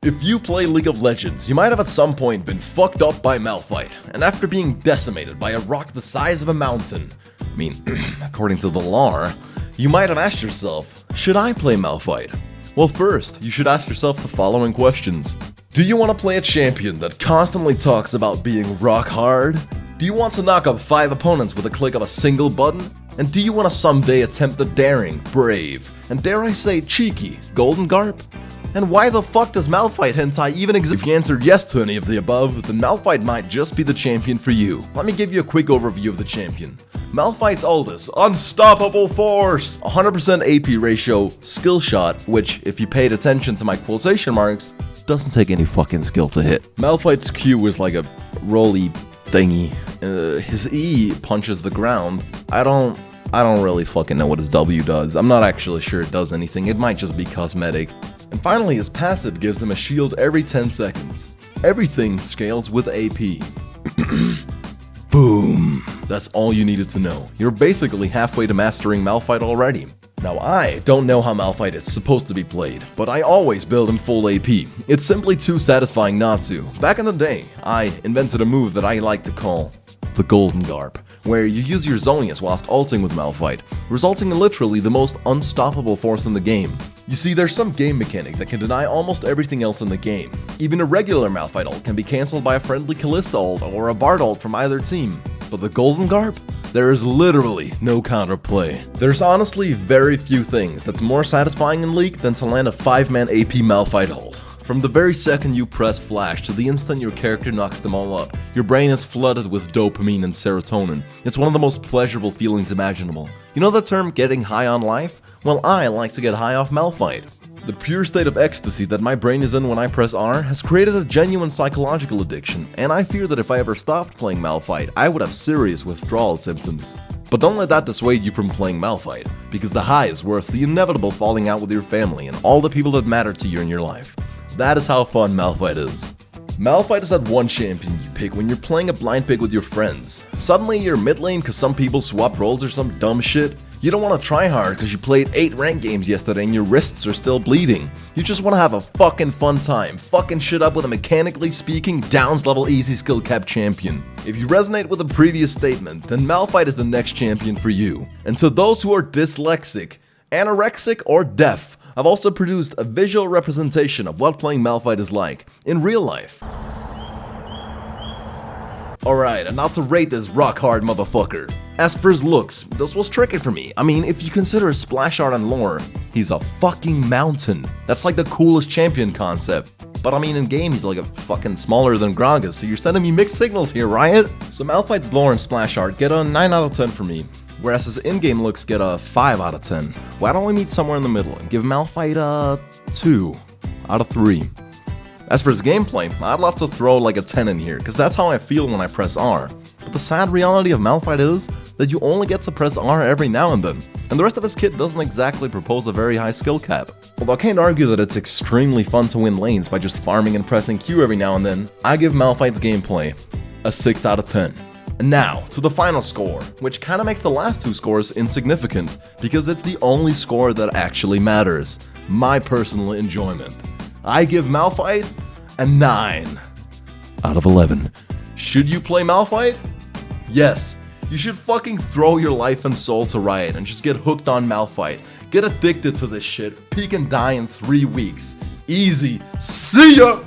If you play League of Legends, you might have at some point been fucked up by Malphite, and after being decimated by a rock the size of a mountain, according to the lore, you might have asked yourself, should I play Malphite? Well, first, you should ask yourself the following questions. Do you want to play a champion that constantly talks about being rock hard? Do you want to knock up 5 opponents with a click of a single button? And do you want to someday attempt the daring, brave, and dare I say cheeky, Golden Garp? And why the fuck does Malphite hentai even exist? If you answered yes to any of the above, then Malphite might just be the champion for you. Let me give you a quick overview of the champion. Malphite's oldest, unstoppable force, 100% AP ratio, skill shot, which, if you paid attention to my quotation marks, doesn't take any fucking skill to hit. Malphite's Q is like a rolly thingy. His E punches the ground. I don't really fucking know what his W does. I'm not actually sure it does anything. It might just be cosmetic. And finally, his passive gives him a shield every 10 seconds. Everything scales with AP. Boom. That's all you needed to know. You're basically halfway to mastering Malphite already. Now I don't know how Malphite is supposed to be played, but I always build in full AP. It's simply too satisfying not to. Back in the day, I invented a move that I like to call the Golden Garp, where you use your Zonius whilst ulting with Malphite, resulting in literally the most unstoppable force in the game. You see, there's some game mechanic that can deny almost everything else in the game. Even a regular Malphite ult can be cancelled by a friendly Kalista ult or a Bard ult from either team. But the Golden Garp? There is literally no counterplay. There's honestly very few things that's more satisfying in League than to land a 5-man AP Malphite ult. From the very second you press flash to the instant your character knocks them all up, your brain is flooded with dopamine and serotonin. It's one of the most pleasurable feelings imaginable. You know the term getting high on life? Well, I like to get high off Malphite. The pure state of ecstasy that my brain is in when I press R has created a genuine psychological addiction, and I fear that if I ever stopped playing Malphite, I would have serious withdrawal symptoms. But don't let that dissuade you from playing Malphite, because the high is worth the inevitable falling out with your family and all the people that matter to you in your life. That is how fun Malphite is. Malphite is that one champion you pick when you're playing a blind pick with your friends. Suddenly you're mid lane because some people swap roles or some dumb shit. You don't want to try hard because you played 8 ranked games yesterday and your wrists are still bleeding. You just want to have a fucking fun time, fucking shit up with a mechanically speaking downs level easy skill cap champion. If you resonate with the previous statement, then Malphite is the next champion for you. And to those who are dyslexic, anorexic, or deaf, I've also produced a visual representation of what playing Malphite is like in real life. Alright, and now to rate this rock hard motherfucker. As for his looks, this was tricky for me. I mean, if you consider his splash art and lore, he's a fucking mountain. That's like the coolest champion concept. But I mean, in game, he's like a fucking smaller than Gragas, so you're sending me mixed signals here, Riot? So Malphite's lore and splash art get a 9 out of 10 for me, whereas his in-game looks get a 5 out of 10. Why don't we meet somewhere in the middle and give Malphite a 2 out of 3? As for his gameplay, I'd love to throw like a 10 in here, because that's how I feel when I press R. But the sad reality of Malphite is that you only get to press R every now and then, and the rest of his kit doesn't exactly propose a very high skill cap. Although I can't argue that it's extremely fun to win lanes by just farming and pressing Q every now and then, I give Malphite's gameplay a 6 out of 10. And now, to the final score, which kinda makes the last 2 scores insignificant, because it's the only score that actually matters. My personal enjoyment. I give Malphite a 9 out of 11. Should you play Malphite? Yes. You should fucking throw your life and soul to Riot and just get hooked on Malphite. Get addicted to this shit, peak and die in 3 weeks. Easy. See ya!